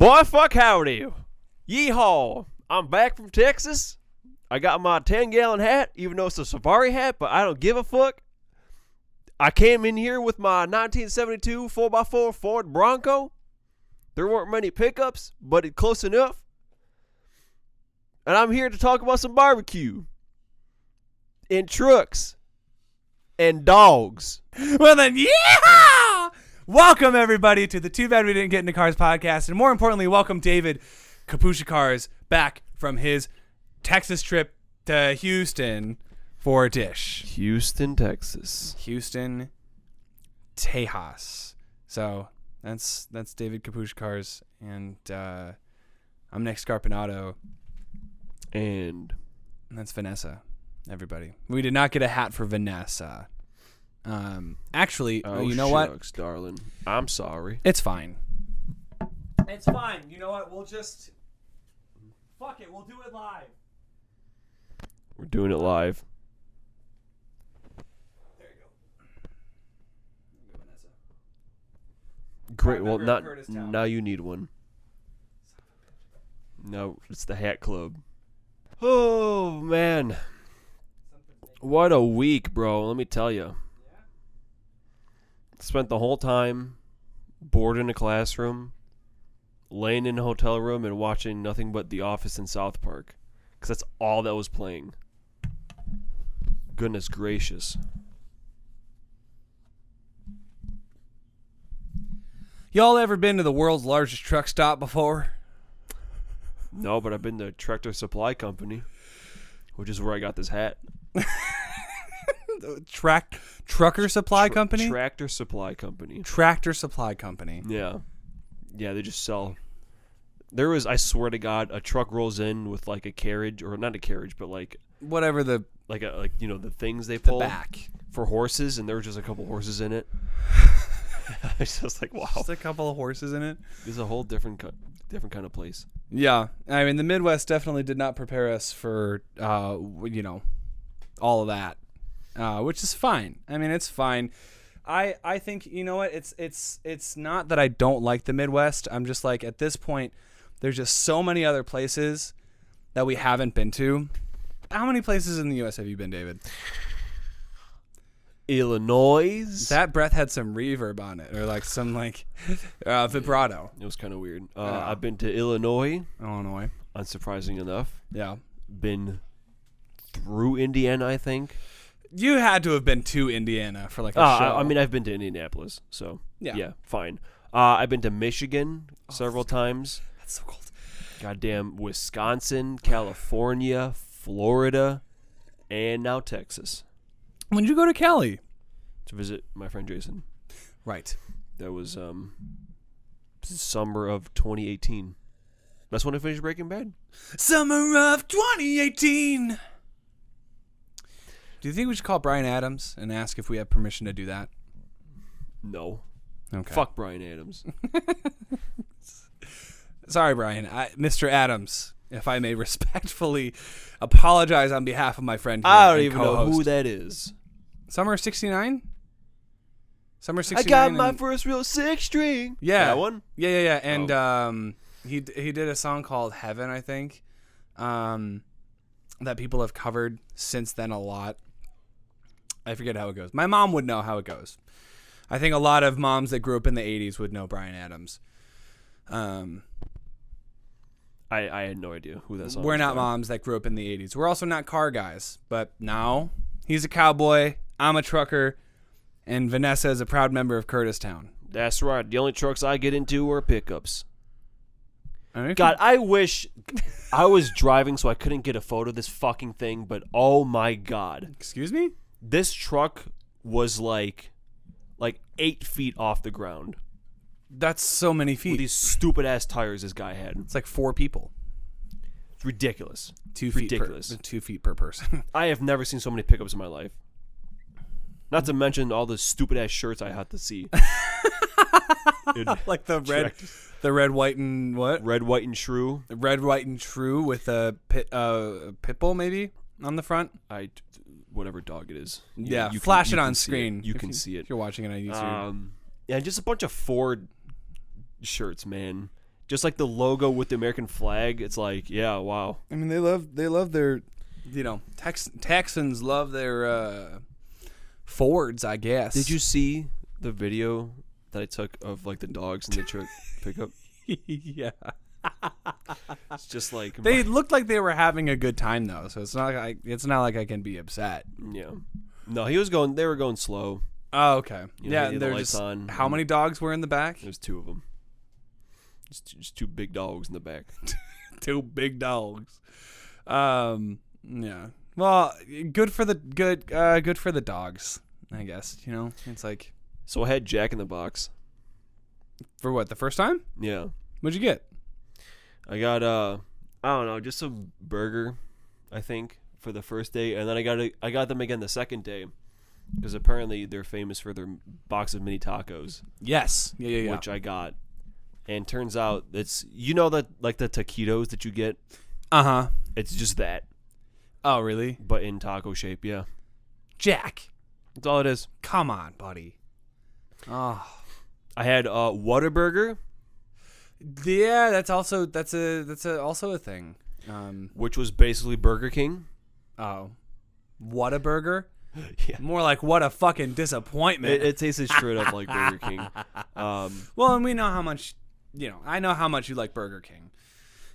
Boy, fuck howdy. Yeehaw. I'm back from Texas. I got my 10-gallon hat, even though it's a safari hat, but I don't give a fuck. I came in here with my 1972 4x4 Ford Bronco. There weren't many pickups, but it's close enough. And I'm here to talk about some barbecue. And trucks. And dogs. Well then, yeah! Welcome everybody to the Too Bad We Didn't Get Into Cars podcast. And more importantly, welcome David Kapusha Cars back from his Texas trip to Houston for a dish. Houston, Texas. Houston, Tejas. So that's David Kapusha Cars. And I'm Nick Scarpinato. And that's Vanessa, everybody. We did not get a hat for Vanessa. Actually, you know shucks, what? Darling. I'm sorry. It's fine. It's fine. You know what? We'll just... Fuck it. We'll do it live. We're doing it live. There you go. Vanessa. Great. Well, Member of Curtis Town. now you need one. No, it's the Hat Club. Oh, man. What a week, bro. Let me tell you. Spent the whole time bored in a classroom, laying in a hotel room, and watching nothing but The Office and South Park. Because that's all that was playing. Goodness gracious. Y'all ever been to the world's largest truck stop before? No, but I've been to Tractor Supply Company, which is where I got this hat. Trucker Supply Company? Tractor Supply Company. Tractor Supply Company. Yeah. Yeah, they just sell. There was, I swear to God, a truck rolls in with like a carriage, or not a carriage, but like whatever the the things they pull back for horses, and there were just a couple horses in it. It's just like, wow. Just a couple of horses in it. It's a whole different kind of place. Yeah, I mean the Midwest definitely did not prepare us for all of that. Which is fine. I mean, it's fine. I think, you know what, it's not that I don't like the Midwest. I'm just like, at this point, there's just so many other places that we haven't been to. How many places in the U.S. have you been, David? Illinois. That breath had some reverb on it, or like some vibrato. It was kind of weird. I've been to Illinois. Illinois. Unsurprising enough. Yeah. Been through Indiana, I think. You had to have been to Indiana for like a show. I mean, I've been to Indianapolis, so yeah, fine. I've been to Michigan several times. That's so cold. Goddamn Wisconsin, California, Florida, and now Texas. When did you go to Cali? To visit my friend Jason. Right. That was summer of 2018. That's when I finished Breaking Bad. Summer of 2018. Do you think we should call Bryan Adams and ask if we have permission to do that? No. Okay. Fuck Bryan Adams. Sorry, Bryan. Mr. Adams, if I may respectfully apologize on behalf of my friend here. I don't even know who that is. Summer of 69? Summer of 69. I got my first real 6-string. Yeah. That one? Yeah. And he did a song called Heaven, I think, that people have covered since then a lot. I forget how it goes. My mom would know how it goes. I think a lot of moms that grew up in the 80s would know Bryan Adams. I had no idea who that song was. We're not moms that grew up in the 80s. We're also not car guys. But now, he's a cowboy, I'm a trucker, and Vanessa is a proud member of Curtis Town. That's right. The only trucks I get into are pickups. Okay. God, I wish I was driving so I couldn't get a photo of this fucking thing, but oh my God. Excuse me? This truck was like 8 feet off the ground. That's so many feet. With these stupid ass tires this guy had. It's like 4 people. It's ridiculous. 2 feet ridiculous. 2 feet per person. I have never seen so many pickups in my life. Not to mention all the stupid ass shirts I had to see. Like the red, white, and what? Red, white, and true. Red, white, and true with a pit bull maybe on the front. Whatever dog it is. You flash it on screen. You can see it. If you're watching it on YouTube. Yeah, just a bunch of Ford shirts, man. Just like the logo with the American flag. It's like, yeah, wow. I mean, they love their, Texans love their Fords, I guess. Did you see the video that I took of like the dogs in the truck pickup? Yeah. It's just like They looked like they were having a good time though, so it's not like I can be upset. Yeah. No, they were going slow. Oh, okay. Yeah, and the lights on. How many dogs were in the back? There's 2 of them. Just 2 big dogs in the back. 2 big dogs. Yeah. Well, good for the dogs, I guess. It's like. So I had Jack in the Box. For what? The first time? Yeah. What'd you get? I got I don't know, just a burger, I think, for the first day, and then I got them again the second day, because apparently they're famous for their box of mini tacos. Yes. Yeah. Which I got, and turns out it's that like the taquitos that you get. It's just that. Oh, really? But in taco shape, yeah. Jack. That's all it is. Come on, buddy. Oh. I had Whataburger. Yeah, that's also a thing. Which was basically Burger King. Oh. What a burger? Yeah. More like what a fucking disappointment. It tasted straight up like Burger King. Well, and we know how much, I know how much you like Burger King.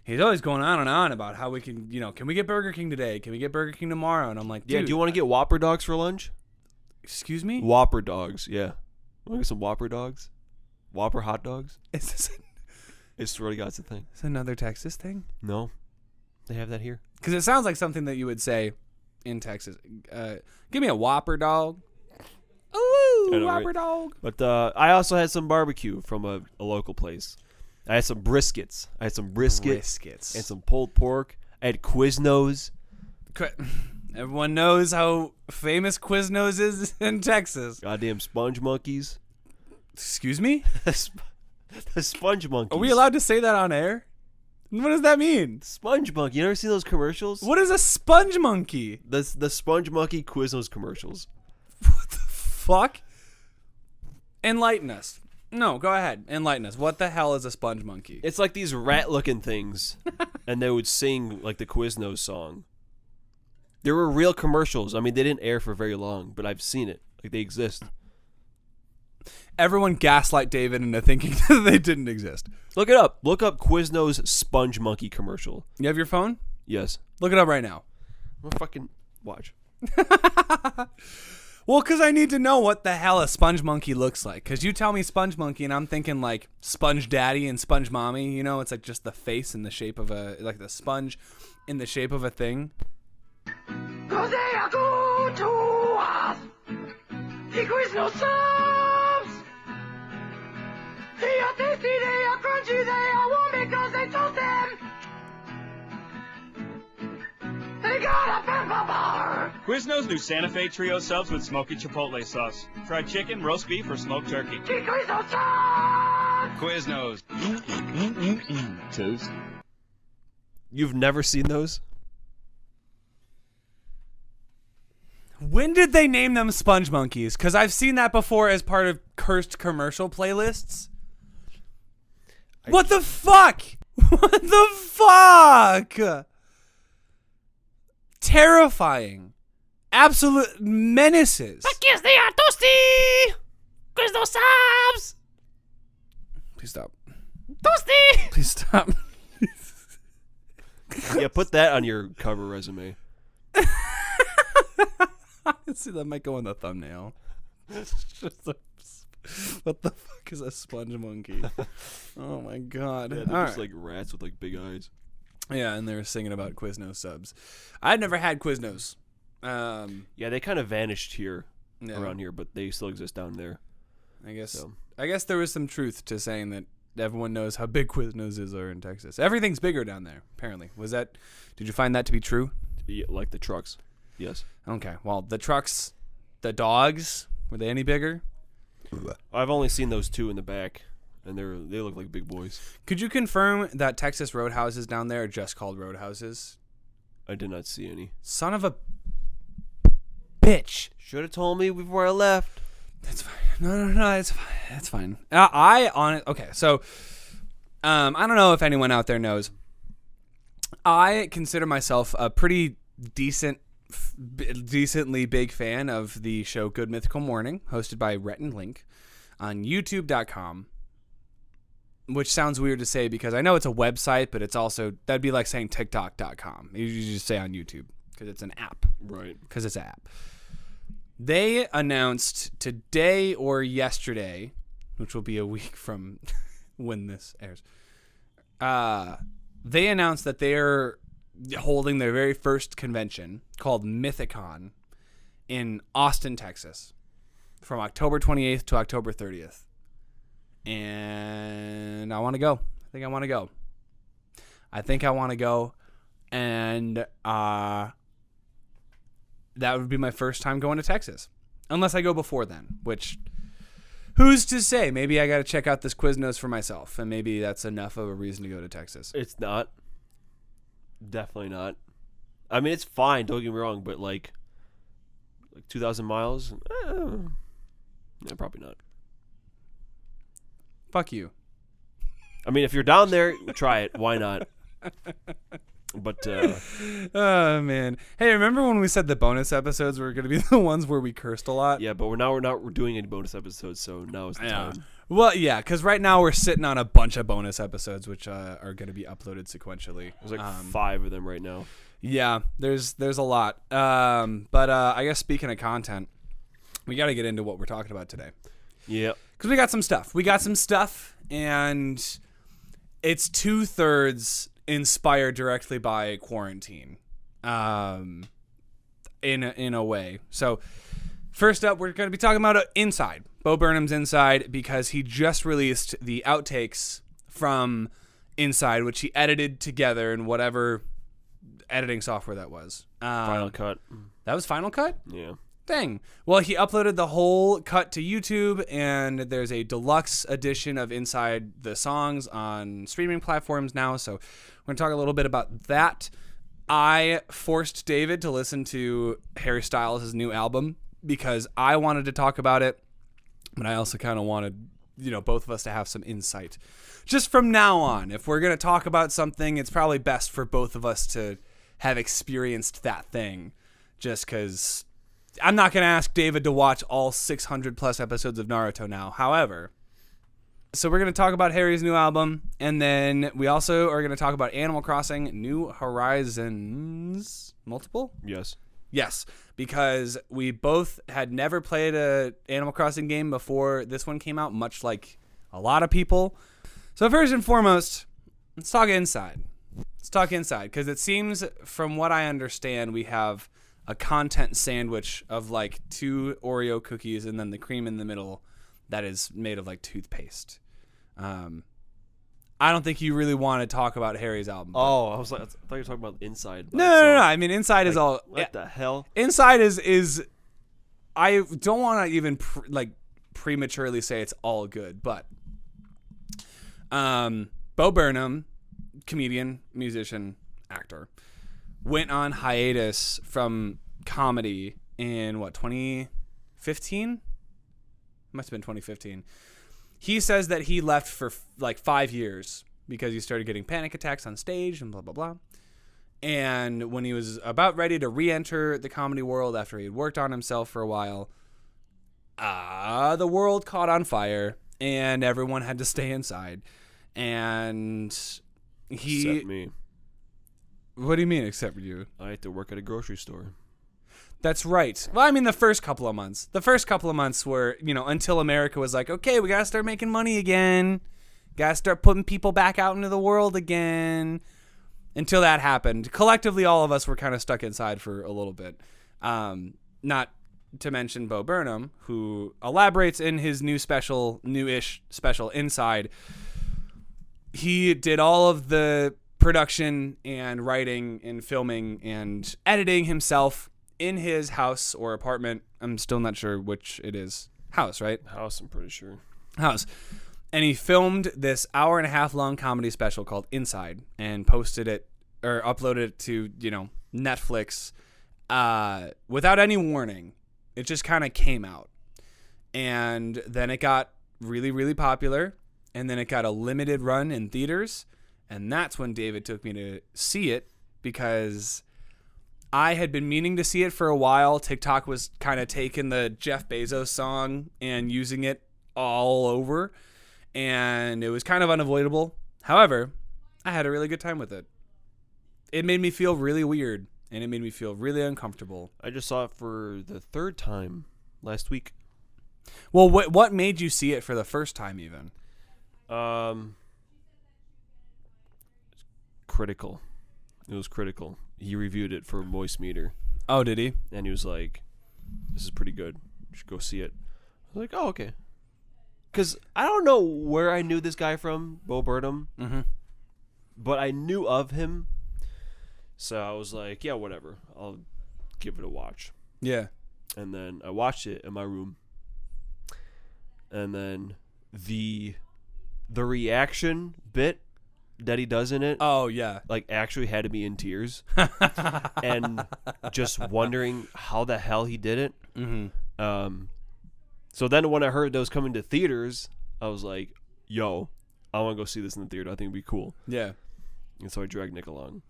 He's always going on and on about how we can, can we get Burger King today? Can we get Burger King tomorrow? And I'm like, dude. Yeah, do you want to get Whopper dogs for lunch? Excuse me? Whopper dogs, yeah. Want to get some Whopper dogs? Whopper hot dogs? Is this I swear to God, it's a thing. Is another Texas thing? No. They have that here. Because it sounds like something that you would say in Texas. Give me a Whopper dog. Ooh, Whopper dog. But I also had some barbecue from a local place. I had some briskets. And some pulled pork. I had Quiznos. Everyone knows how famous Quiznos is in Texas. Goddamn sponge monkeys. Excuse me? The sponge monkeys. Are we allowed to say that on air? What does that mean? Sponge monkey. You ever see those commercials? What is a sponge monkey? The sponge monkey Quiznos commercials. What the fuck? Enlighten us. No, go ahead. Enlighten us. What the hell is a sponge monkey? It's like these rat-looking things, and they would sing like the Quiznos song. There were real commercials. I mean, they didn't air for very long, but I've seen it. Like, they exist. Everyone gaslight David into thinking that they didn't exist. Look it up. Look up Quiznos sponge monkey commercial. You have your phone? Yes. Look it up right now. I'm gonna fucking watch. Well, because I need to know what the hell a sponge monkey looks like. Because you tell me sponge monkey, and I'm thinking like sponge daddy and sponge mommy. It's like just the face in the shape of like the sponge in the shape of a thing. 'Cause they are good to us. The Quiznos subs. They are tasty, they are crunchy, they are warm because they toast them. They got a pepper bar. Quiznos new Santa Fe Trio subs with smoky chipotle sauce. Fried chicken, roast beef, or smoked turkey. The Quiznos subs. Quiznos. Toast. You've never seen those? When did they name them sponge monkeys? Because I've seen that before as part of cursed commercial playlists. What the fuck? What the fuck? Terrifying. Absolute menaces. Because they are toasty. Quiznos subs. Please stop. Toasty. Please stop. Yeah, put that on your cover resume. See, that might go on the thumbnail. What the fuck is a sponge monkey? Oh my god. Yeah, they're just like rats with like big eyes. Yeah, and they were singing about Quiznos subs. I'd never had Quiznos. Yeah, they kind of vanished here, around here, but they still exist down there. I guess there was some truth to saying that everyone knows how big Quiznos are in Texas. Everything's bigger down there, apparently. Did you find that to be true? Yeah, like the trucks. Yes. Okay. Well, the trucks, the dogs, were they any bigger? I've only seen those 2 in the back, and they look like big boys. Could you confirm that Texas roadhouses down there are just called roadhouses? I did not see any. Son of a bitch. Should have told me before I left. That's fine. No, it's fine. It's fine. Okay, so I don't know if anyone out there knows. I consider myself a pretty decently big fan of the show Good Mythical Morning, hosted by Rhett and Link on YouTube.com, which sounds weird to say because I know it's a website, but it's also, that'd be like saying TikTok.com. You just say on YouTube because it's an app. Right. Because it's an app. They announced today or yesterday, which will be a week from when this airs, they announced that they're holding their very first convention called Mythicon in Austin, Texas, from October 28th to October 30th. And I want to go. I think I want to go. And that would be my first time going to Texas. Unless I go before then, which, who's to say? Maybe I got to check out this Quiznos for myself, and maybe that's enough of a reason to go to Texas. It's not. Definitely not. I mean, it's fine, don't get me wrong, but like 2,000 miles? Yeah, probably not. Fuck you. I mean, if you're down there, try it. Why not? But, oh, man. Hey, remember when we said the bonus episodes were going to be the ones where we cursed a lot? yeah, but we're not doing any bonus episodes, so now is the time. Well, yeah, because right now we're sitting on a bunch of bonus episodes, which are going to be uploaded sequentially. There's like 5 of them right now. Yeah, there's a lot. But I guess speaking of content, we got to get into what we're talking about today. Yeah. Because we got some stuff. And it's 2/3 inspired directly by quarantine, in a way. So first up, we're going to be talking about Inside. Bo Burnham's Inside, because he just released the outtakes from Inside, which he edited together in whatever editing software that was. Final Cut. That was Final Cut? Yeah. Dang. Well, he uploaded the whole cut to YouTube, and there's a deluxe edition of Inside the songs on streaming platforms now, so we're going to talk a little bit about that. I forced David to listen to Harry Styles' new album because I wanted to talk about it, but I also kind of wanted, both of us to have some insight. Just from now on, if we're going to talk about something, it's probably best for both of us to have experienced that thing, just because I'm not going to ask David to watch all 600 plus episodes of Naruto now. However, so we're going to talk about Harry's new album, and then we also are going to talk about Animal Crossing New Horizons. Multiple? Yes, because we both had never played a Animal Crossing game before this one came out, much like a lot of people. So first and foremost, let's talk Inside. Because it seems, from what I understand, we have a content sandwich of like 2 Oreo cookies and then the cream in the middle that is made of like toothpaste. I don't think you really want to talk about Harry's album. Oh, I thought you were talking about Inside. No. I mean, Inside is all. What the hell? Inside is. I don't want to even prematurely say it's all good, but Bo Burnham, comedian, musician, actor, went on hiatus from comedy in 2015? Must have been 2015. He says that he left for like 5 years because he started getting panic attacks on stage and blah, blah, blah. And when he was about ready to re-enter the comedy world after he had worked on himself for a while, the world caught on fire and everyone had to stay inside. And Except me. What do you mean, except you? I had to work at a grocery store. That's right. Well, I mean, the first couple of months. The first couple of months were, until America was like, okay, we got to start making money again. Got to start putting people back out into the world again. Until that happened. Collectively, all of us were kind of stuck inside for a little bit. Not to mention Bo Burnham, who elaborates in his newish special, Inside. He did all of the production and writing and filming and editing himself in his house or apartment. I'm still not sure which it is. House, right? House, I'm pretty sure. House. And he filmed this 1.5 hour long comedy special called Inside and posted it or uploaded it to, Netflix without any warning. It just kind of came out. And then it got really, really popular. and then it got a limited run in theaters, and that's when David took me to see it because I had been meaning to see it for a while. TikTok was kind of taking the Jeff Bezos song and using it all over, and it was kind of unavoidable. However, I had a really good time with it. It made me feel really weird, and it made me feel really uncomfortable. I just saw it for the third time last week. Well, what made you see it for the first time even? Critical. It was critical. He reviewed it for Moist Meter, Oh, did he? and he was like, "This is pretty good. You should go see it." I was like, "Oh, okay." Because I don't know where I knew this guy from, Bo Burnham, Mm-hmm. but I knew of him. So I was like, yeah, whatever. I'll give it a watch. Yeah. And then I watched it in my room. And then the reaction bit that he does in it, Oh, yeah. like, actually had me in tears. And just wondering how the hell he did it. Mm-hmm. So then when I heard that was coming to theaters, I was like, yo, I want to go see this in the theater. I think it'd be cool. Yeah. And so I dragged Nick along.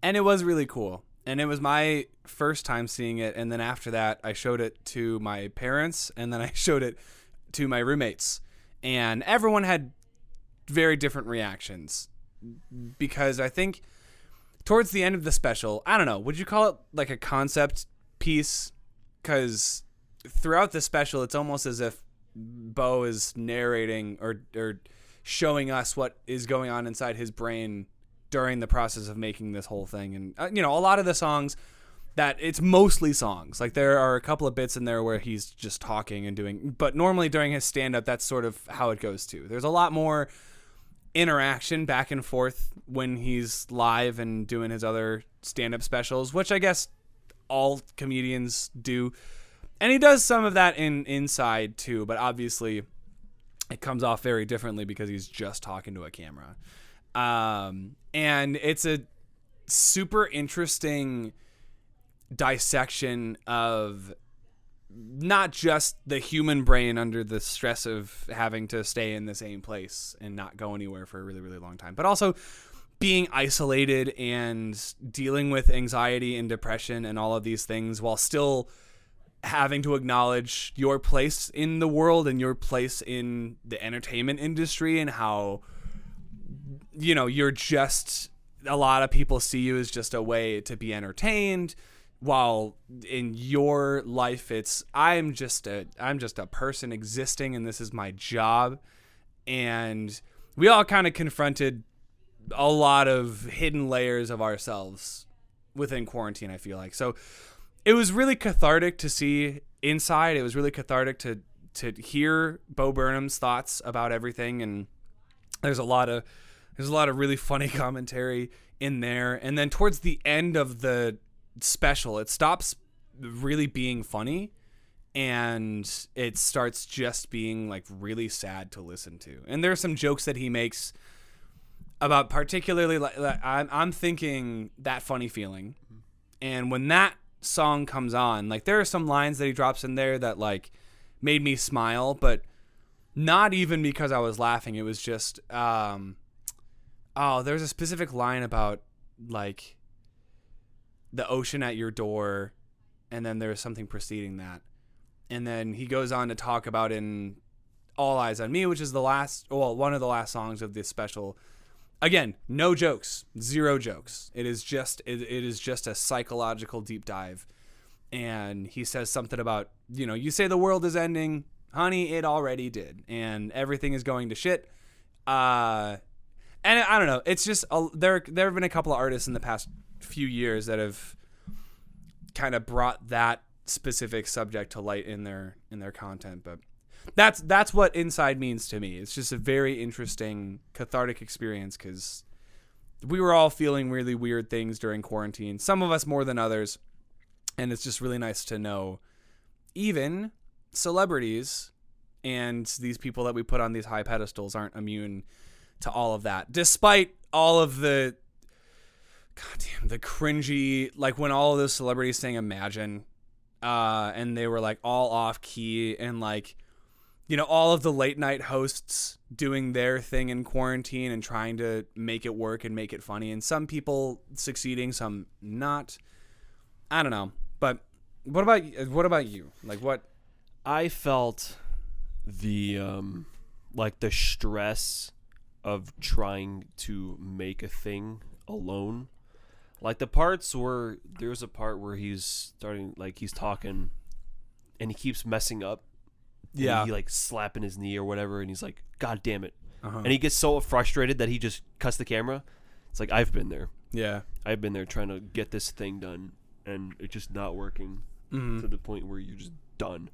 And it was really cool. And it was my first time seeing it. And then after that, I showed it to my parents. And then I showed it to my roommates. And everyone had very different reactions. Because I think towards the end of the special, I don't know, would you call it like a concept piece? Because throughout the special, it's almost as if Bo is narrating or showing us what is going on inside his brain during the process of making this whole thing. And, a lot of the songs that it's mostly songs. Like there are a couple of bits in there where he's just talking and doing, but normally during his stand up, that's sort of how it goes too. There's a lot more interaction back and forth when he's live and doing his other stand up specials, which I guess all comedians do. And he does some of that inside too, but obviously it comes off very differently because he's just talking to a camera. And it's a super interesting dissection of not just the human brain under the stress of having to stay in the same place and not go anywhere for a really, really long time, but also being isolated and dealing with anxiety and depression and all of these things while still having to acknowledge your place in the world and your place in the entertainment industry and how, you're just, a lot of people see you as just a way to be entertained, while in your life it's I'm just a person existing and this is my job. And we all kind of confronted a lot of hidden layers of ourselves within quarantine, I feel like. So it was really cathartic to see inside. It was really cathartic to hear Bo Burnham's thoughts about everything, and there's a lot of really funny commentary in there. And then towards the end of the special, it stops really being funny and it starts just being like really sad to listen to. And there's some jokes that he makes about particularly like I'm thinking That Funny Feeling. And when that song comes on, like there are some lines that he drops in there that like made me smile, but not even because I was laughing. It was just there's a specific line about like the ocean at your door, and then there's something preceding that. And then he goes on to talk about in All Eyes on Me, which is one of the last songs of this special. Again, no jokes, zero jokes. It is just a psychological deep dive. And he says something about, you say the world is ending, honey, it already did, and everything is going to shit. And I don't know. It's just there have been a couple of artists in the past few years that have kind of brought that specific subject to light in their content, but that's what Inside means to me. It's just a very interesting cathartic experience because we were all feeling really weird things during quarantine, some of us more than others, and it's just really nice to know even celebrities and these people that we put on these high pedestals aren't immune to all of that, despite all of the cringy, like when all of those celebrities sang Imagine, and they were like all off key, and like all of the late night hosts doing their thing in quarantine and trying to make it work and make it funny, and some people succeeding, some not. I don't know. But what about you? Like, what? I felt the the stress of trying to make a thing alone. Like the parts where there's a part where he's talking and he keeps messing up. Yeah. He slapping his knee or whatever, and he's like, God damn it. Uh-huh. And he gets so frustrated that he just cuts the camera. It's like, I've been there. Yeah. I've been there trying to get this thing done, and it's just not working to the point where you're just done.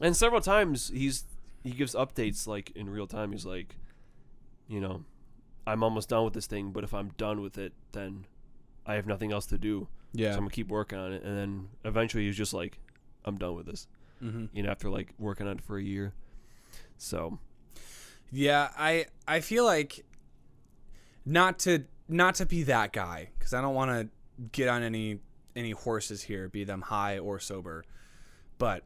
And several times he gives updates in real time. He's like, I'm almost done with this thing, but if I'm done with it, then I have nothing else to do. Yeah. So I'm gonna keep working on it, and then eventually he's just like, I'm done with this. After working on it for a year. So yeah, I feel like not to be that guy, because I don't want to get on any horses here, be them high or sober, but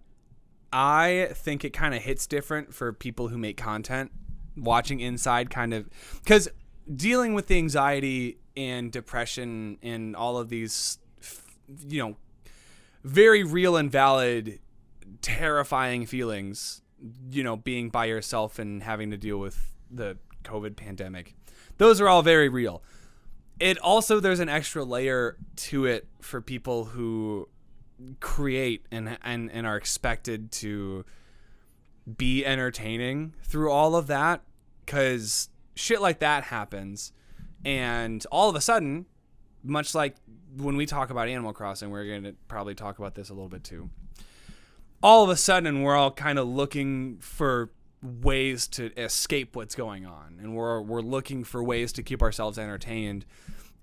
I think it kind of hits different for people who make content. Watching Inside kind of, because dealing with the anxiety and depression and all of these very real and valid terrifying feelings, being by yourself and having to deal with the COVID pandemic, those are all very real. It also, there's an extra layer to it for people who create and are expected to be entertaining through all of that, because shit like that happens, and all of a sudden, much like when we talk about Animal Crossing, we're going to probably talk about this a little bit too, all of a sudden we're all kind of looking for ways to escape what's going on, and we're looking for ways to keep ourselves entertained.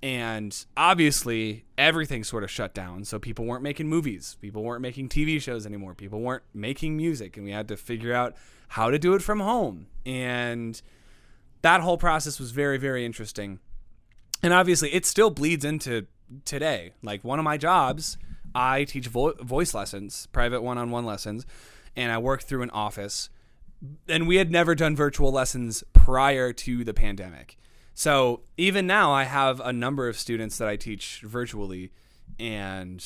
And obviously everything sort of shut down, so people weren't making movies, people weren't making TV shows anymore, people weren't making music, and we had to figure out how to do it from home. And that whole process was very, very interesting. And obviously it still bleeds into today. Like, one of my jobs, I teach voice lessons, private one-on-one lessons, and I work through an office. And we had never done virtual lessons prior to the pandemic. So even now I have a number of students that I teach virtually, and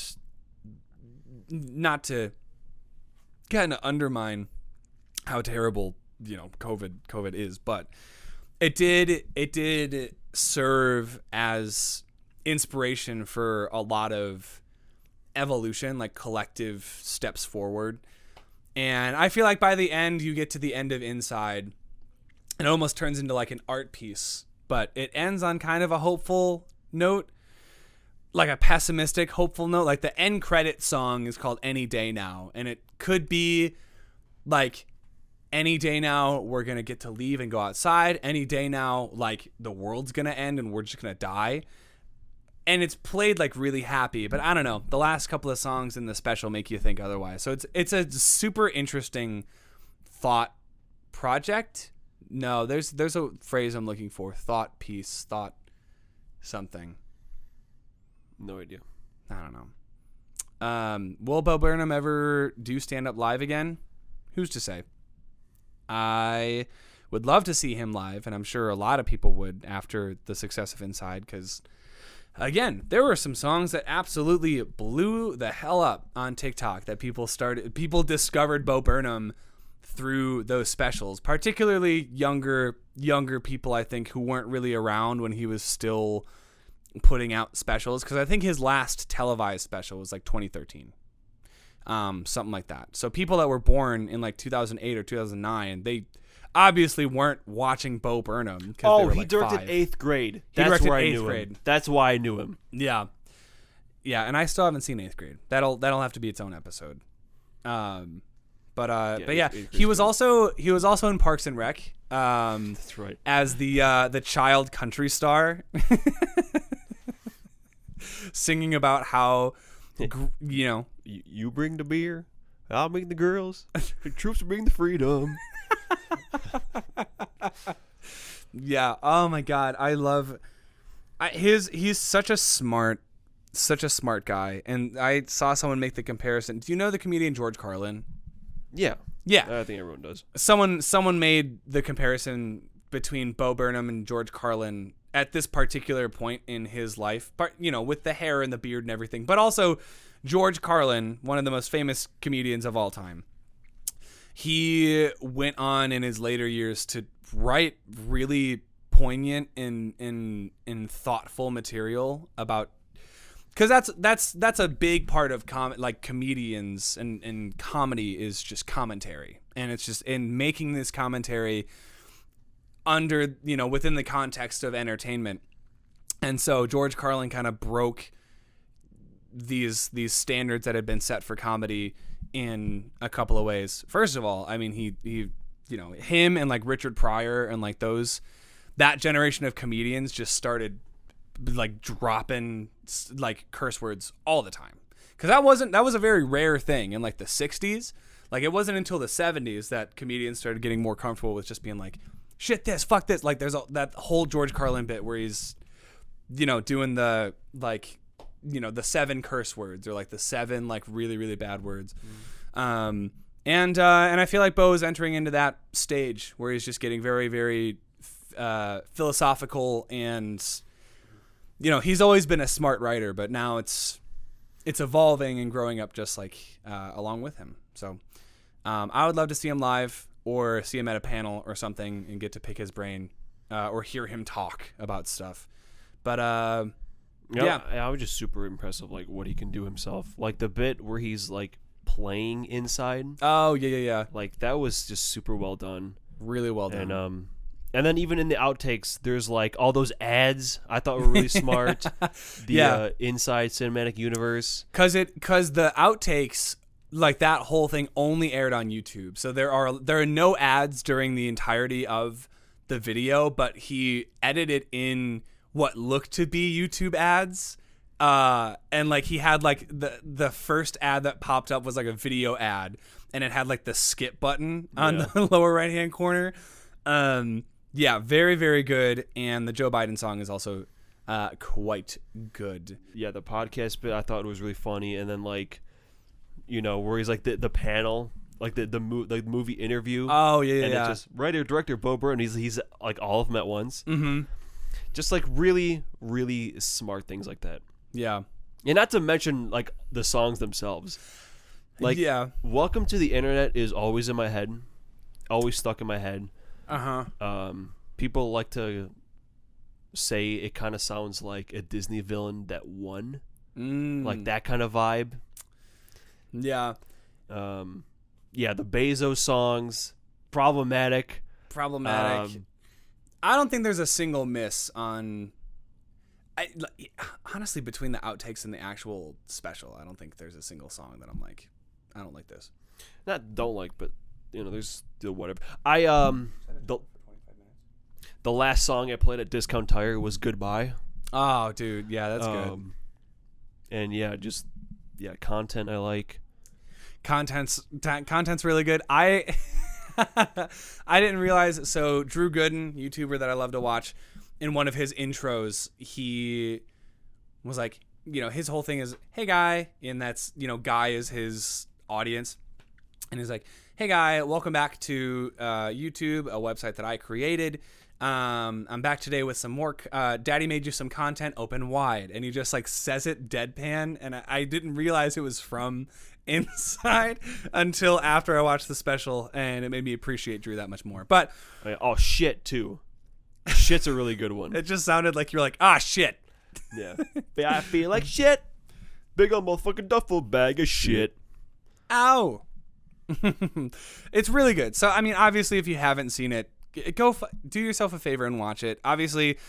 not to kind of undermine how terrible, COVID is, but it did serve as inspiration for a lot of evolution, like collective steps forward. And I feel like by the end, you get to the end of Inside, it almost turns into like an art piece, but it ends on kind of a hopeful note, like a pessimistic, hopeful note. Like, the end credit song is called Any Day Now, and it could be like, any day now we're going to get to leave and go outside. Any day now, like, the world's going to end and we're just going to die. And it's played like really happy, but I don't know. The last couple of songs in the special make you think otherwise. So it's a super interesting thought project. No, there's a phrase I'm looking for. Thought piece, thought something. No idea. I don't know. Will Bo Burnham ever do stand-up live again? Who's to say? I would love to see him live, and I'm sure a lot of people would after the success of Inside, because, again, there were some songs that absolutely blew the hell up on TikTok that people discovered Bo Burnham through those specials, particularly younger people, I think, who weren't really around when he was still putting out specials, because I think his last televised special was like 2013. Something like that. So people that were born in like 2008 or 2009, they obviously weren't watching Bo Burnham. Oh, they were he directed 5. 8th grade. He That's directed where I 8th knew grade. him. That's why I knew him. Yeah, and I still haven't seen 8th grade. That'll have to be its own episode. But yeah, he was also in Parks and Rec. That's right. As the child country star, singing about how, you bring the beer, I'll bring the girls, the troops bring the freedom. Yeah. Oh my God, I love. He's such a smart guy, and I saw someone make the comparison. Do you know the comedian George Carlin? Yeah. Yeah. I think everyone does. Someone made the comparison between Bo Burnham and George Carlin at this particular point in his life, with the hair and the beard and everything, but also George Carlin, one of the most famous comedians of all time. He went on in his later years to write really poignant and thoughtful material about, because that's a big part of comedians and comedy is just commentary, and it's just in making this commentary under within the context of entertainment. And so George Carlin kind of broke these standards that had been set for comedy in a couple of ways. First of all, I mean, he him and like Richard Pryor and like that generation of comedians just started like dropping like curse words all the time, because that was a very rare thing in like the 60s. Like it wasn't until the 70s that comedians started getting more comfortable with just being like, shit this, fuck this. Like there's that whole George Carlin bit where he's doing the like the 7 curse words, or like the 7 like really really bad words. And I feel like Bo is entering into that stage where he's just getting very very philosophical, and he's always been a smart writer, but now it's evolving and growing up just like along with him. So I would love to see him live, or see him at a panel or something and get to pick his brain, or hear him talk about stuff. But yeah, I was just super impressed with like what he can do himself. Like the bit where he's like playing inside. Oh yeah. Like that was just super well done. Really well done. And then even in the outtakes, there's like all those ads I thought were really smart. Inside cinematic universe. Cause the outtakes, like that whole thing only aired on YouTube. So there are no ads during the entirety of the video, but he edited in what looked to be YouTube ads. And like he had like the first ad that popped up was like a video ad, and it had like the skip button on the lower right hand corner. Yeah, very, very good. And the Joe Biden song is also quite good. Yeah, the podcast bit I thought was really funny. And then like, where he's like the panel, like the movie interview. Oh yeah, and yeah. it's just writer director Bo Burnham. He's like all of them at once. Mm-hmm. Just like really, really smart things like that. Yeah. And not to mention like the songs themselves. Like, Welcome to the Internet is always in my head, always stuck in my head. People like to say it kind of sounds like a Disney villain that won, like that kind of vibe. Yeah. The Bezos songs, problematic. I don't think there's a single miss on. Honestly, between the outtakes and the actual special, I don't think there's a single song that I'm like, I don't like this. Not don't like, but there's still whatever. The last song I played at Discount Tire was Goodbye. Oh, dude, yeah, that's good. And content I like. Content's really good. I didn't realize. So Drew Gooden, YouTuber that I love to watch, in one of his intros, he was like, his whole thing is, "Hey guy," and that's guy is his audience, and he's like, "Hey guy, welcome back to YouTube, a website that I created. I'm back today with some more. Daddy made you some content. Open wide." And he just like says it deadpan, and I didn't realize it was from Inside until after I watched the special, and it made me appreciate Drew that much more. But oh shit too. Shit's a really good one. It just sounded like you're like, ah, shit. Yeah. I feel like shit. Big old motherfucking duffel bag of shit. Ow. It's really good. So, I mean, obviously, if you haven't seen it, do yourself a favor and watch it. Obviously,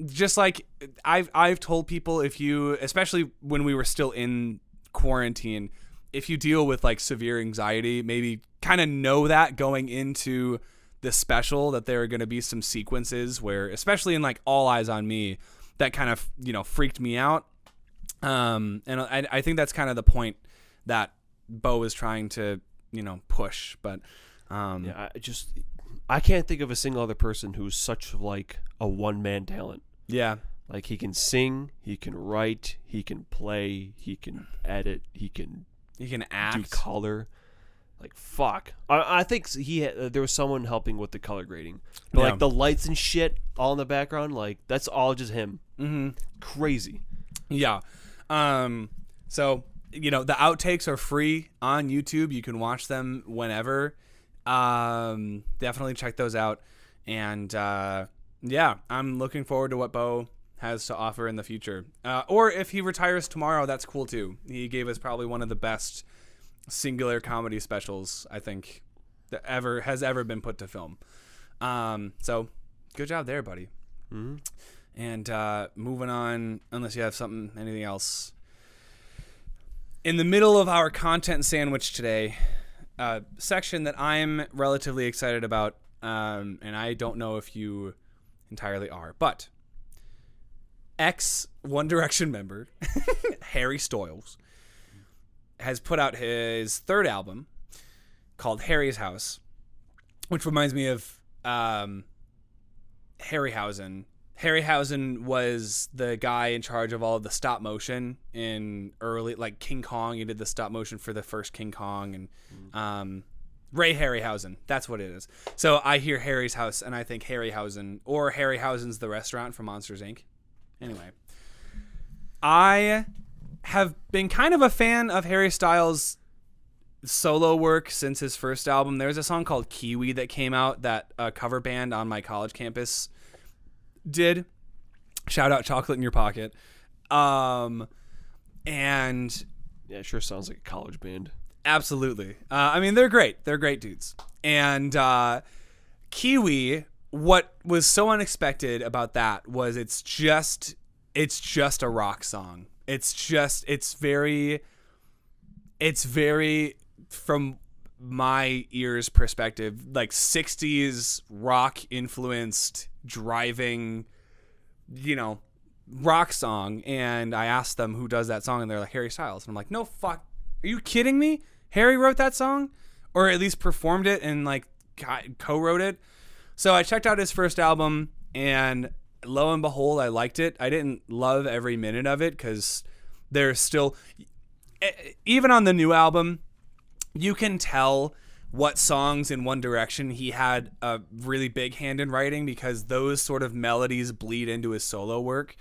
just like I've told people, especially when we were still in quarantine, if you deal with like severe anxiety, maybe kind of know that going into the special, that there are going to be some sequences where, especially in like All Eyes on Me, that kind of freaked me out. And I think that's kind of the point that Bo is trying to push. But I can't think of a single other person who's such like a one-man talent. Yeah. Like he can sing, he can write, he can play, he can edit, he can act, do color. like fuck. I think there was someone helping with the color grading, but Yeah. like the lights and shit all in the background, like that's all just him. Mm-hmm. Crazy. Yeah. So, you know, the outtakes are free on YouTube. You can watch them whenever. Definitely check those out. And yeah, I'm looking forward to what Bo has to offer in the future. Or if he retires tomorrow, that's cool too. He gave us probably one of the best singular comedy specials I think that has ever been put to film. So good job there, buddy. Mm-hmm. And moving on, unless you have anything else. In the middle of our content sandwich today, section that I'm relatively excited about, and I don't know if you entirely are, but One Direction member Harry Styles has put out his third album called Harry's House, which reminds me of Harryhausen. Harryhausen was the guy in charge of all of the stop motion in early, like King Kong. He did the stop motion for the first King Kong, and Ray Harryhausen. That's what it is. So I hear Harry's House, and I think Harryhausen, or Harryhausen's the restaurant from Monsters, Inc. Anyway, I have been kind of a fan of Harry Styles' solo work since his first album. There's a song called Kiwi that came out that a cover band on my college campus did. Shout out Chocolate in Your Pocket. And Yeah, it sure sounds like a college band. absolutely. I mean, they're great. They're great dudes. And Kiwi, what was so unexpected about that was it's just a rock song. It's very from my ears perspective, like 60s rock influenced driving, rock song. And I asked them who does that song, and they're like, Harry Styles. And I'm like, no fuck, are you kidding me? Harry wrote that song, or at least performed it and like co-wrote it. So I checked out his first album, and lo and behold, I liked it. I didn't love every minute of it because there's still, even on the new album, you can tell what songs in One Direction he had a really big hand in writing, because those sort of melodies bleed into his solo work.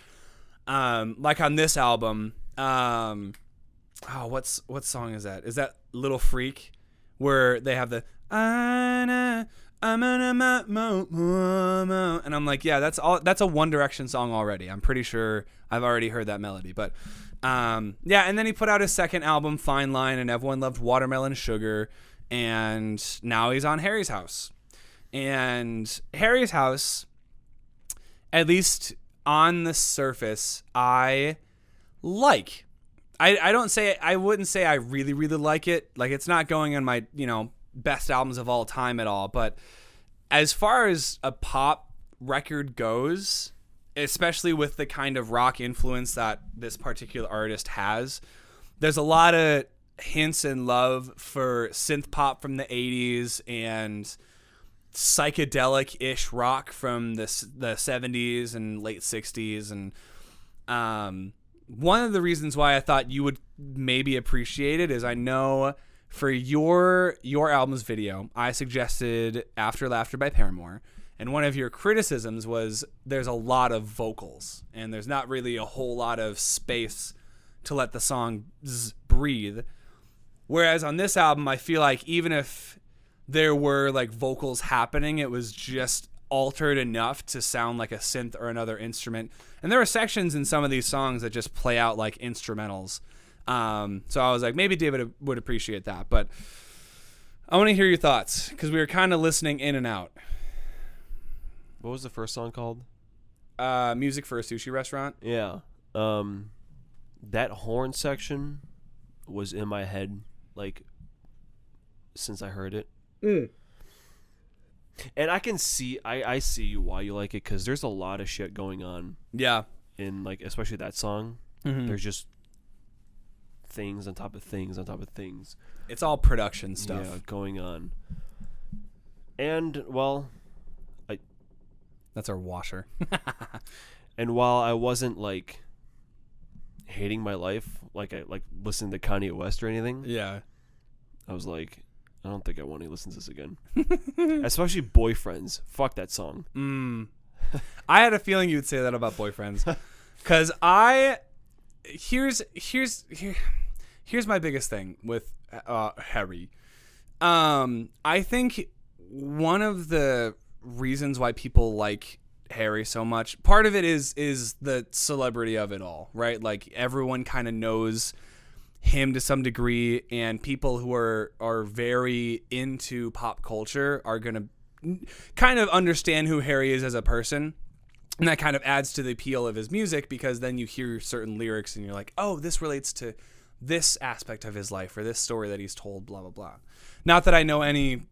Like on this album, what song is that? Is that Little Freak, where they have the and I'm like, yeah, that's a One Direction song already. I'm pretty sure I've already heard that melody. But yeah, and then he put out his second album, Fine Line, and everyone loved Watermelon Sugar, and now he's on Harry's House. And Harry's House, at least on the surface, I like. I wouldn't say I really, really like it. Like, it's not going on my, best albums of all time at all. But as far as a pop record goes, especially with the kind of rock influence that this particular artist has, there's a lot of hints and love for synth pop from the 80s and psychedelic-ish rock from the 70s and late 60s. And one of the reasons why I thought you would maybe appreciate it is I know for your album's video, I suggested After Laughter by Paramore. And one of your criticisms was there's a lot of vocals and there's not really a whole lot of space to let the song breathe. Whereas on this album, I feel like even if there were like vocals happening, it was just altered enough to sound like a synth or another instrument. And there are sections in some of these songs that just play out like instrumentals. So I was like, maybe David would appreciate that. But I want to hear your thoughts because we were kind of listening in and out. What was the first song called? Music for a Sushi Restaurant. Yeah. That horn section was in my head like since I heard it. And I can see I see why you like it, because there's a lot of shit going on. Yeah. In like especially that song. Mm-hmm. There's just things on top of things on top of things. It's all production stuff going on. And well, that's our washer. And while I wasn't like hating my life, like I like listening to Kanye West or anything, Yeah. I was like, I don't think I want to listen to this again. Especially Boyfriends. Fuck that song. I had a feeling you'd say that about Boyfriends. Because here's my biggest thing with Harry. I think one of the reasons why people like Harry so much, part of it is the celebrity of it all, right? Like everyone kind of knows him to some degree, and people who are very into pop culture are gonna kind of understand who Harry is as a person, and that kind of adds to the appeal of his music, because then you hear certain lyrics and you're like, oh, this relates to this aspect of his life or this story that he's told, blah blah blah. Not that I know any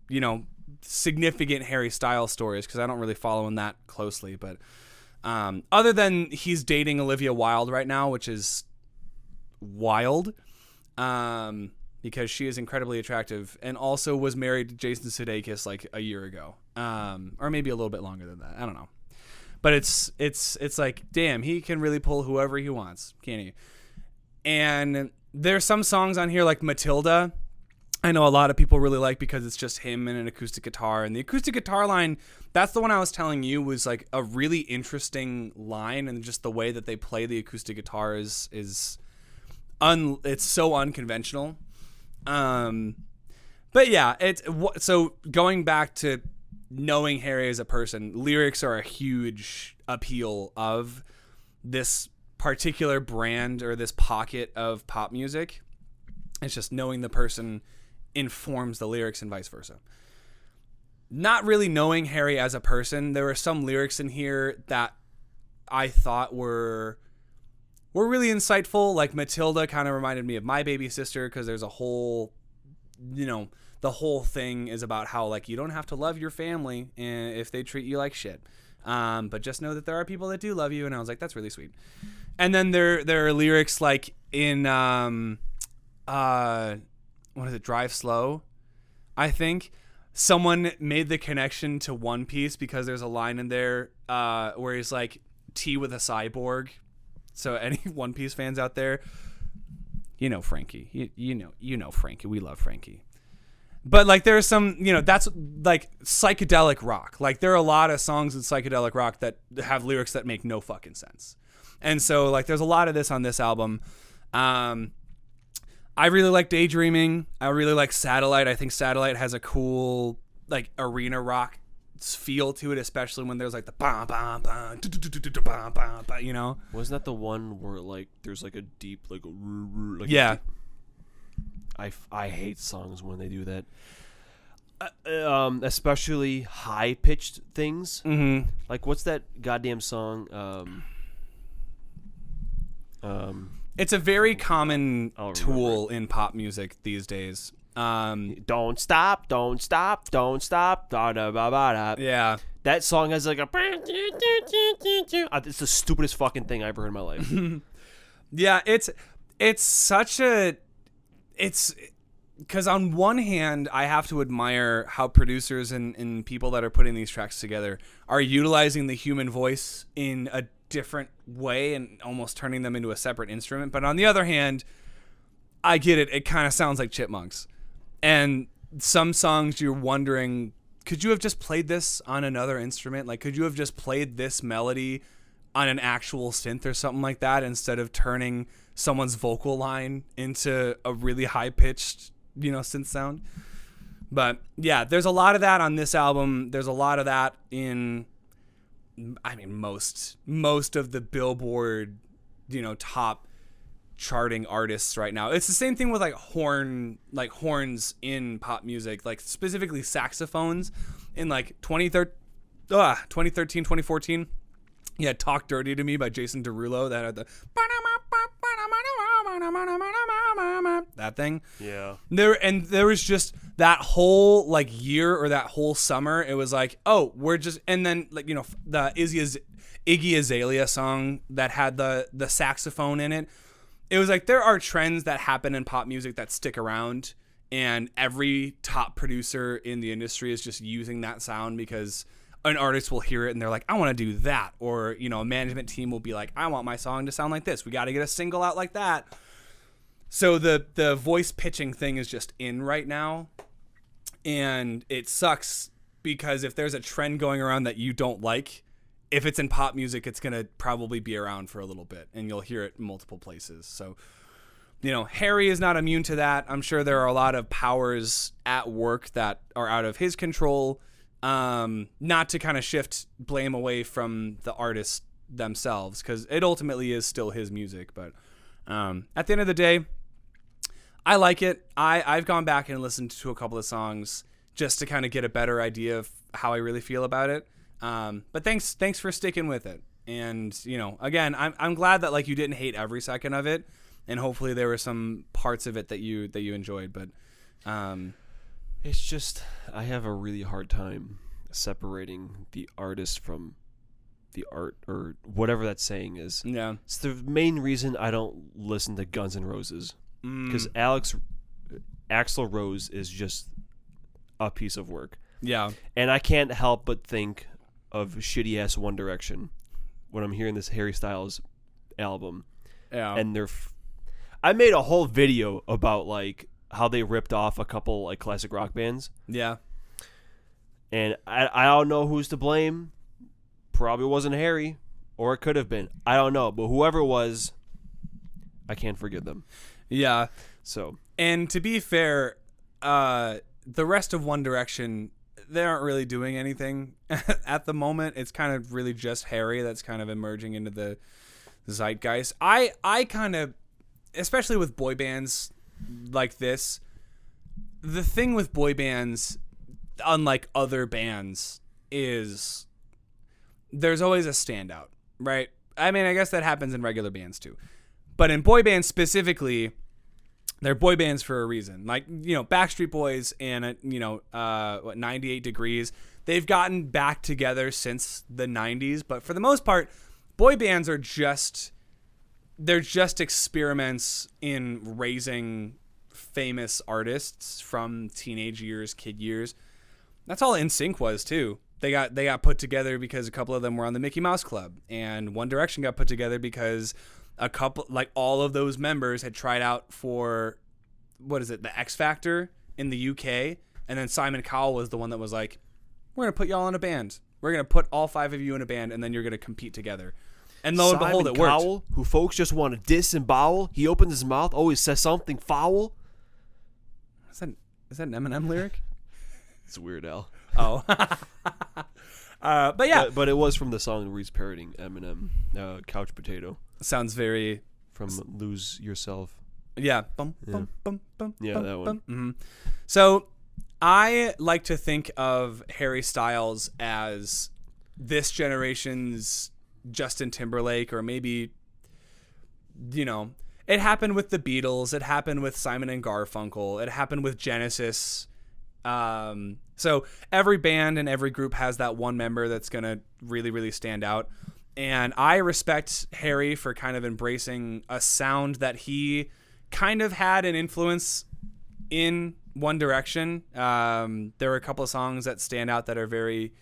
significant Harry Styles stories, because I don't really follow him that closely, but other than he's dating Olivia Wilde right now, which is wild, because she is incredibly attractive, and also was married to Jason Sudeikis like a year ago, or maybe a little bit longer than that. I don't know, but it's like, damn, he can really pull whoever he wants, can't he? And there's some songs on here like Matilda, I know a lot of people really like, because it's just him and an acoustic guitar, and the acoustic guitar line, that's the one I was telling you was like a really interesting line, and just the way that they play the acoustic guitar is it's so unconventional. But yeah, so going back to knowing Harry as a person, lyrics are a huge appeal of this particular brand or this pocket of pop music. It's just knowing the person informs the lyrics and vice versa. Not really knowing Harry as a person, there were some lyrics in here that I thought were really insightful. Like Matilda kind of reminded me of My Baby Sister, because there's a whole, the whole thing is about how like you don't have to love your family if they treat you like shit, but just know that there are people that do love you. And I was like, that's really sweet. And then there are lyrics like in what is it, Drive Slow, I think. Someone made the connection to One Piece, because there's a line in there where he's like, tea with a cyborg. So any One Piece fans out there, Frankie. You know Frankie. We love Frankie. But like there's some, that's like psychedelic rock. Like there are a lot of songs in psychedelic rock that have lyrics that make no fucking sense. And so like there's a lot of this on this album. I really like Daydreaming. I really like Satellite. I think Satellite has a cool like arena rock feel to it, especially when there's like the bam bam bam, Wasn't that the one where like there's like a deep like yeah. I hate songs when they do that. Especially high pitched things. Mm-hmm. Like what's that goddamn song? It's a very common tool in pop music these days. Don't stop, don't stop, don't stop. Da, da, ba, ba, da. Yeah. That song has like a. It's the stupidest fucking thing I ever heard in my life. Yeah, it's such a. It's because on one hand, I have to admire how producers and people that are putting these tracks together are utilizing the human voice in a different way and almost turning them into a separate instrument. But on the other hand, I get it. It kind of sounds like chipmunks. And some songs you're wondering, could you have just played this on another instrument? Like, could you have just played this melody on an actual synth or something like that, instead of turning someone's vocal line into a really high-pitched, synth sound? But yeah, there's a lot of that on this album. There's a lot of that in, most of the Billboard, top charting artists right now. It's the same thing with horns in pop music, like specifically saxophones in like 2013, 2014. Yeah, Talk Dirty to Me by Jason Derulo, that had the that thing. Yeah. There was just that whole like year or that whole summer, it was like, oh, we're just, and then like, the Iggy Azalea song that had the saxophone in it. It was like there are trends that happen in pop music that stick around, and every top producer in the industry is just using that sound because an artist will hear it and they're like, I want to do that. Or, a management team will be like, I want my song to sound like this. We got to get a single out like that. So the voice pitching thing is just in right now. And it sucks because if there's a trend going around that you don't like, if it's in pop music, it's going to probably be around for a little bit and you'll hear it in multiple places. So, Harry is not immune to that. I'm sure there are a lot of powers at work that are out of his control, not to kind of shift blame away from the artists themselves, because it ultimately is still his music. But at the end of the day, I like it. I've gone back and listened to a couple of songs just to kind of get a better idea of how I really feel about it. But thanks for sticking with it. And, again, I'm glad that like you didn't hate every second of it. And hopefully there were some parts of it that you enjoyed. But it's just I have a really hard time separating the artist from the art, or whatever that saying is. Yeah. It's the main reason I don't listen to Guns N' Roses. Because Axl Rose is just a piece of work. Yeah. And I can't help but think of shitty ass One Direction when I'm hearing this Harry Styles album. Yeah. And I made a whole video about like how they ripped off a couple like classic rock bands. Yeah. And I don't know who's to blame. Probably wasn't Harry, or it could have been. I don't know, but whoever it was, I can't forgive them. Yeah. So, and to be fair, the rest of One Direction, they aren't really doing anything at the moment. It's kind of really just Harry that's kind of emerging into the zeitgeist. I kind of, especially with boy bands like this, the thing with boy bands, unlike other bands, is there's always a standout, right? I mean, I guess that happens in regular bands too. But in boy bands specifically, they're boy bands for a reason. Like, Backstreet Boys and, 98 Degrees, they've gotten back together since the 90s. But for the most part, boy bands are they're just experiments in raising famous artists from teenage years, kid years. That's all NSYNC was too. They got put together because a couple of them were on the Mickey Mouse Club, and One Direction got put together because all of those members had tried out for, the X Factor in the UK, and then Simon Cowell was the one that was like, we're going to put y'all in a band. We're going to put all 5 of you in a band, and then you're going to compete together. And lo and behold, it worked. Cowell, who folks just want to disembowel, he opens his mouth, always says something foul. Is that an Eminem lyric? It's Weird Al. Oh. But yeah. But it was from the song where he's parodying Eminem, Couch Potato. Sounds very... From Lose Yourself. Yeah. Bum, bum, bum, bum, yeah, bum, that one. Bum. Mm-hmm. So I like to think of Harry Styles as this generation's Justin Timberlake, or maybe, it happened with the Beatles. It happened with Simon and Garfunkel. It happened with Genesis. So every band and every group has that one member that's going to really, really stand out. And I respect Harry for kind of embracing a sound that he kind of had an influence in One Direction. There are a couple of songs that stand out that are very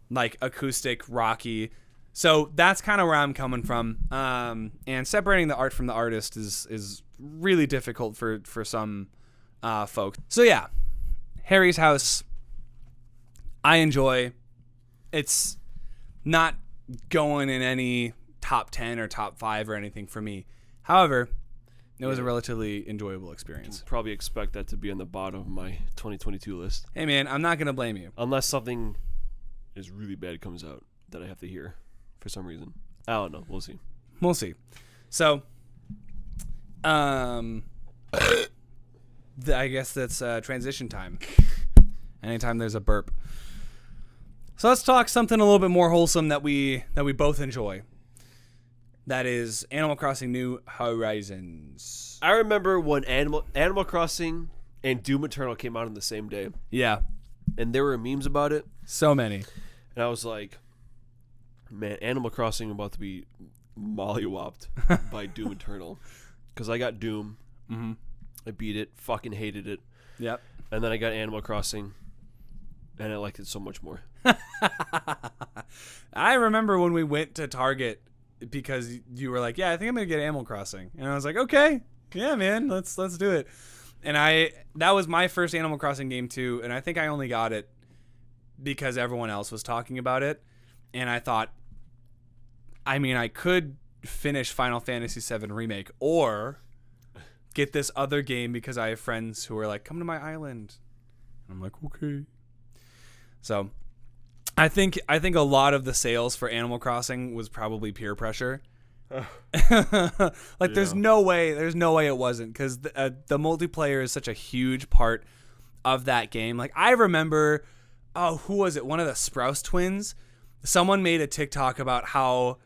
like acoustic, rocky. So that's kind of where I'm coming from. And separating the art from the artist is really difficult for some folks. So yeah, Harry's House, I enjoy. It's not going in any top 10 or top 5 or anything for me. However, it was a relatively enjoyable experience. You can probably expect that to be on the bottom of my 2022 list. Hey man, I'm not going to blame you. Unless something is really bad comes out that I have to hear for some reason. I don't know. We'll see. We'll see. So, I guess that's transition time. Anytime there's a burp. So let's talk something a little bit more wholesome that we both enjoy. That is Animal Crossing New Horizons. I remember when Animal Crossing and Doom Eternal came out on the same day. Yeah. And there were memes about it. So many. And I was like, man, Animal Crossing about to be mollywopped by Doom Eternal. Because I got Doom. Mm-hmm. I beat it. Fucking hated it. Yep. And then I got Animal Crossing. And I liked it so much more. I remember when we went to Target because you were like, yeah, I think I'm going to get Animal Crossing. And I was like, okay, yeah, man, let's do it. And that was my first Animal Crossing game too, and I think I only got it because everyone else was talking about it, and I thought, I mean, I could finish Final Fantasy VII Remake or get this other game because I have friends who are like, come to my island. And I'm like, okay. So I think a lot of the sales for Animal Crossing was probably peer pressure. Like there's no way it wasn't, because the multiplayer is such a huge part of that game. Like I remember, who was it? One of the Sprouse twins. Someone made a TikTok about how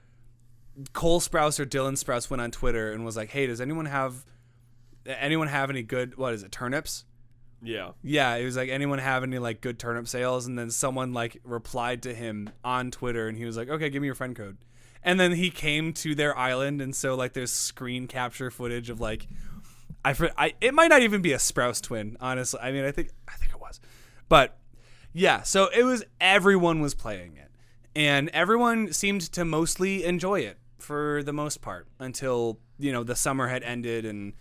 Cole Sprouse or Dylan Sprouse went on Twitter and was like, hey, does anyone have any good, what is it, turnips? Yeah. Yeah, it was like, anyone have any like good turnip sales? And then someone like replied to him on Twitter and he was like, okay, give me your friend code. And then he came to their island, and so like there's screen capture footage of like, it might not even be a Sprouse twin, honestly. I mean, I think it was. But yeah, so everyone was playing it, and everyone seemed to mostly enjoy it for the most part until, the summer had ended, and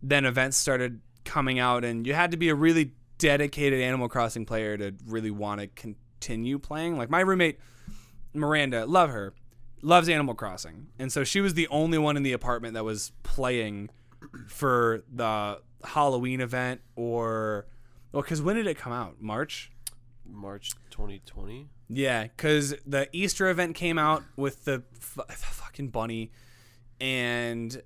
then events started coming out, and you had to be a really dedicated Animal Crossing player to really want to continue playing. Like my roommate Miranda, love her, loves Animal Crossing, and so she was the only one in the apartment that was playing for the Halloween event, because when did it come out? March 2020. Yeah, because the Easter event came out with the fucking bunny, and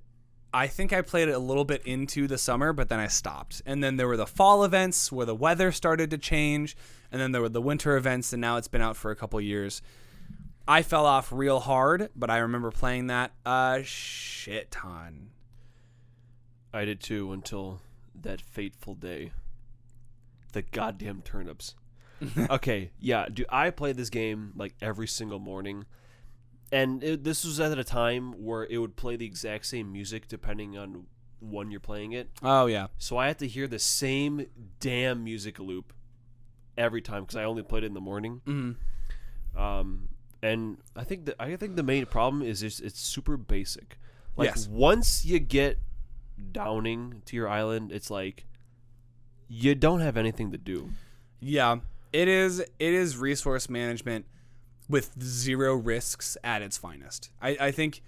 I think I played it a little bit into the summer, but then I stopped. And then there were the fall events where the weather started to change, and then there were the winter events, and now it's been out for a couple years. I fell off real hard, but I remember playing that a shit ton. I did too, until that fateful day. The goddamn turnips. Okay, yeah, dude, I played this game like every single morning. And this was at a time where it would play the exact same music depending on when you're playing it. Oh, yeah. So I had to hear the same damn music loop every time because I only played it in the morning. Mm-hmm. And I think the main problem is it's super basic. Like Yes. Once you get downing to your island, it's like you don't have anything to do. Yeah, it is resource management with zero risks at its finest. I think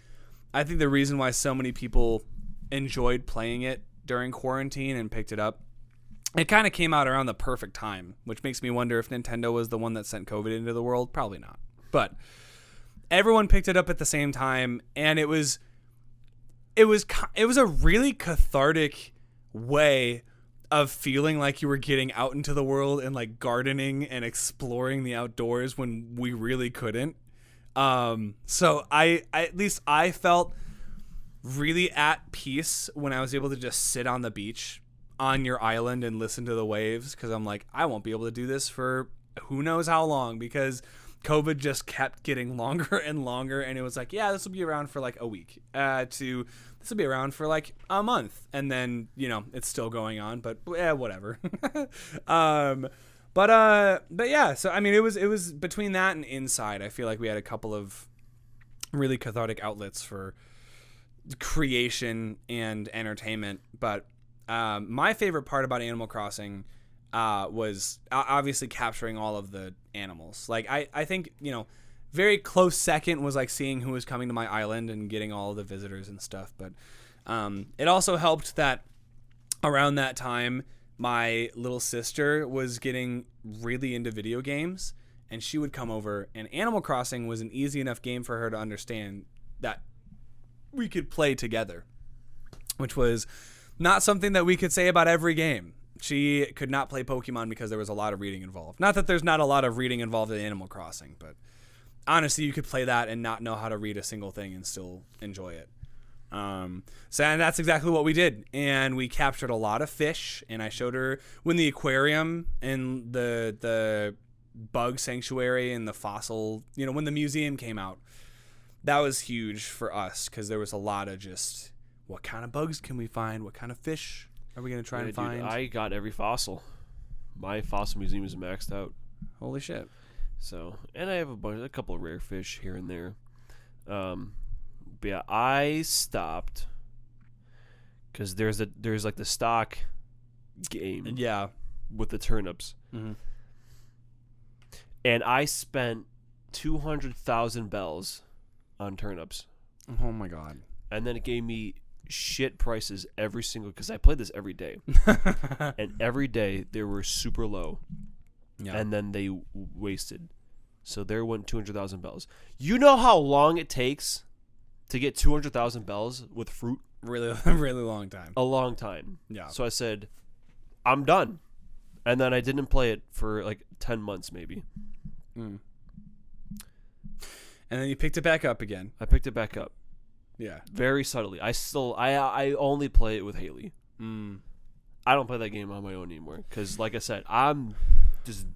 the reason why so many people enjoyed playing it during quarantine and picked it up, it kind of came out around the perfect time, which makes me wonder if Nintendo was the one that sent COVID into the world. Probably not. But everyone picked it up at the same time, and it was a really cathartic way of feeling like you were getting out into the world and like gardening and exploring the outdoors when we really couldn't. So I felt really at peace when I was able to just sit on the beach on your island and listen to the waves, because I'm like, I won't be able to do this for who knows how long, because COVID just kept getting longer and longer, and it was like, yeah, this will be around for like a week, this will be around for like a month, and then it's still going on, but whatever. But yeah, so I mean, it was between that and Inside, I feel like we had a couple of really cathartic outlets for creation and entertainment. But my favorite part about Animal Crossing was obviously capturing all of the animals. Like I think, very close second was like seeing who was coming to my island and getting all of the visitors and stuff. But it also helped that around that time, my little sister was getting really into video games, and she would come over, and Animal Crossing was an easy enough game for her to understand that we could play together, which was not something that we could say about every game. She could not play Pokemon because there was a lot of reading involved. Not that there's not a lot of reading involved in Animal Crossing, but honestly, you could play that and not know how to read a single thing and still enjoy it. And that's exactly what we did. And we captured a lot of fish, and I showed her when the aquarium and the bug sanctuary and the fossil, when the museum came out. That was huge for us because there was a lot of just, what kind of bugs can we find? What kind of fish are we going to try and find? Dude, I got every fossil. My fossil museum is maxed out. Holy shit. So, and I have a couple of rare fish here and there. But yeah, I stopped because there's like the stock game Yeah. with the turnips. Mhm. And I spent 200,000 bells on turnips. Oh my god. And then it gave me shit prices every single, because I played this every day. And every day they were super low. Yeah. And then they wasted. So there went 200,000 bells. You know how long it takes to get 200,000 bells with fruit? Really, really long time. A long time. Yeah. So I said, I'm done. And then I didn't play it for like 10 months maybe. And then you picked it back up again. I picked it back up Yeah. very subtly. I only play it with Haley. I don't play that game on my own anymore because, like I said, I'm just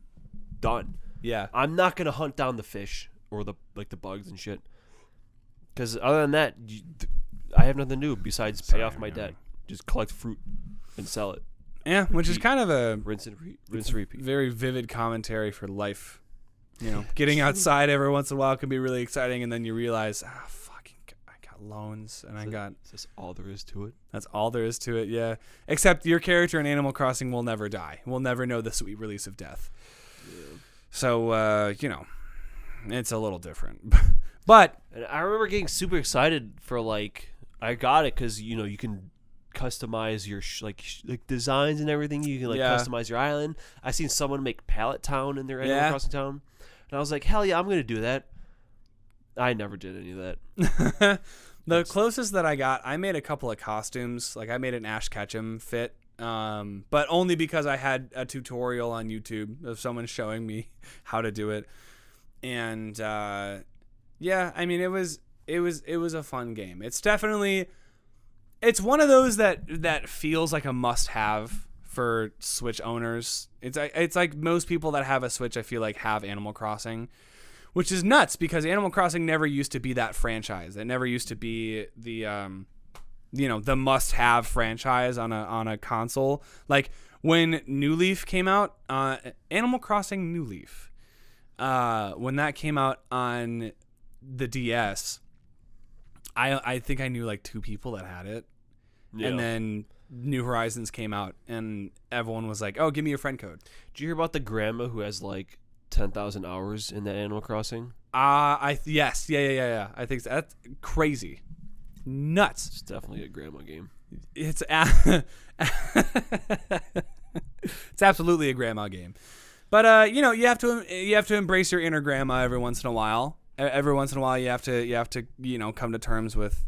done. Yeah. I'm not gonna hunt down the fish or the bugs and shit. Because other than that, I have nothing to do besides pay off my debt. Just collect fruit and sell it. Yeah, which is kind of a Rinse and repeat. very vivid commentary for life. You know, getting outside every once in a while can be really exciting, and then you realize, I got loans, and Is this all there is to it? That's all there is to it, yeah. Except your character in Animal Crossing will never die. Will never know the sweet release of death. Yeah. So, it's a little different. But And I remember getting super excited for I got it because you can customize your designs and everything. You can customize your island. I seen someone make Pallet Town in their Animal Crossing town, and I was like, hell yeah, I'm gonna do that. I never did any of that. the closest that I got, I made a couple of costumes. Like I made an Ash Ketchum fit, but only because I had a tutorial on YouTube of someone showing me how to do it. And yeah, I mean it was a fun game. It's definitely one of those that feels like a must-have for Switch owners. It's like most people that have a Switch, I feel like, have Animal Crossing, which is nuts because Animal Crossing never used to be that franchise. It never used to be the the must-have franchise on a console. Like when New Leaf came out, Animal Crossing New Leaf, when that came out on the DS, I think I knew like 2 people that had it. Yeah. And then New Horizons came out and everyone was like, oh, give me your friend code. Did you hear about the grandma who has 10,000 hours in that Animal Crossing? Yes. Yeah. I think that's crazy. Nuts. It's definitely a grandma game. It's it's absolutely a grandma game. But you have to embrace your inner grandma every once in a while. Every once in a while you have to come to terms with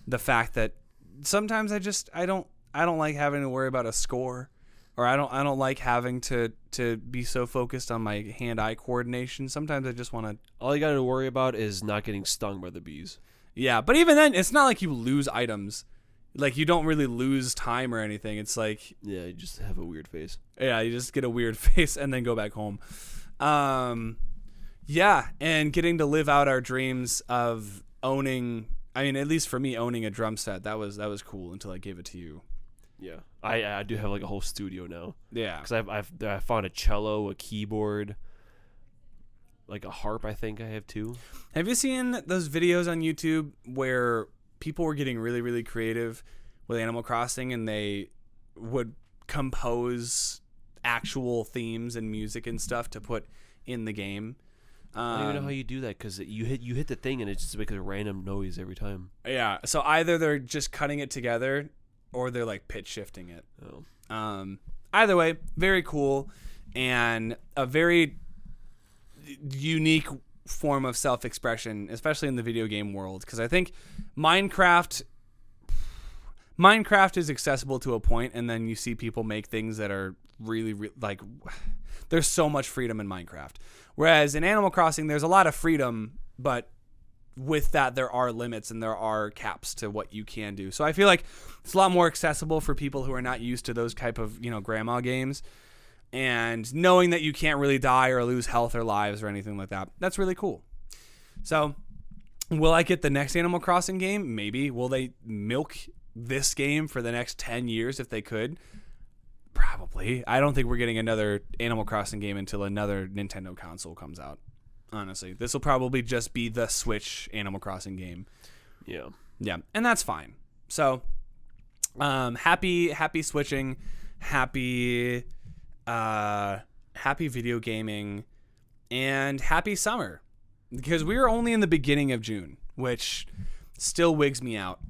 the fact that sometimes I don't like having to worry about a score, or I don't like having to be so focused on my hand-eye coordination. Sometimes I just want to. All you got to worry about is not getting stung by the bees. Yeah, but even then, it's not like you lose items. Like you don't really lose time or anything. It's like you just have a weird face. Yeah, you just get a weird face and then go back home. Yeah, and getting to live out our dreams of owning. I mean, at least for me, owning a drum set, that was cool until I gave it to you. Yeah, I do have a whole studio now. Yeah, because I found a cello, a keyboard, a harp. I think I have too. Have you seen those videos on YouTube where people were getting really, really creative with Animal Crossing, and they would compose actual themes and music and stuff to put in the game? I don't even know how you do that because you hit the thing and it just makes a random noise every time. Yeah, so either they're just cutting it together or they're pitch shifting it. Oh. Either way, very cool and a very unique form of self-expression, especially in the video game world, because I think Minecraft is accessible to a point, and then you see people make things that are really there's so much freedom in Minecraft. Whereas in Animal Crossing, there's a lot of freedom, but with that, there are limits and there are caps to what you can do. So I feel like it's a lot more accessible for people who are not used to those type of, grandma games. And knowing that you can't really die or lose health or lives or anything like that, that's really cool. So will I get the next Animal Crossing game? Maybe. Will they milk this game for the next 10 years if they could? Probably. I don't think we're getting another Animal Crossing game until another Nintendo console comes out. Honestly, this will probably just be the Switch Animal Crossing game. Yeah, and that's fine. So, happy switching, happy video gaming, and happy summer. Because we are only in the beginning of June, which still wigs me out.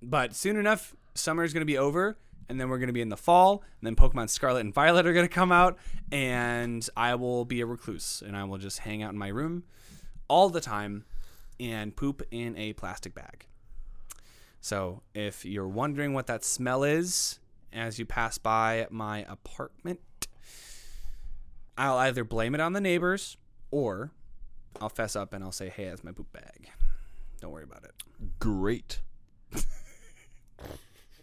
But soon enough, summer is going to be over, and then we're going to be in the fall, and then Pokemon Scarlet and Violet are going to come out, and I will be a recluse, and I will just hang out in my room all the time and poop in a plastic bag. So if you're wondering what that smell is as you pass by my apartment, I'll either blame it on the neighbors, or I'll fess up and I'll say, hey, that's my poop bag. Don't worry about it. Great.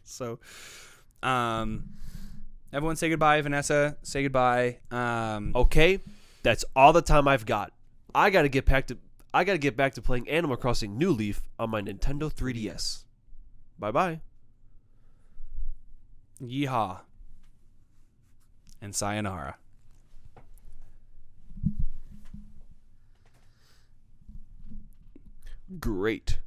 So, everyone say goodbye. Vanessa, say goodbye. Okay, that's all the time I've got. I gotta get back to playing Animal Crossing New Leaf on my Nintendo 3DS. Bye bye. Yeehaw. And sayonara. Great.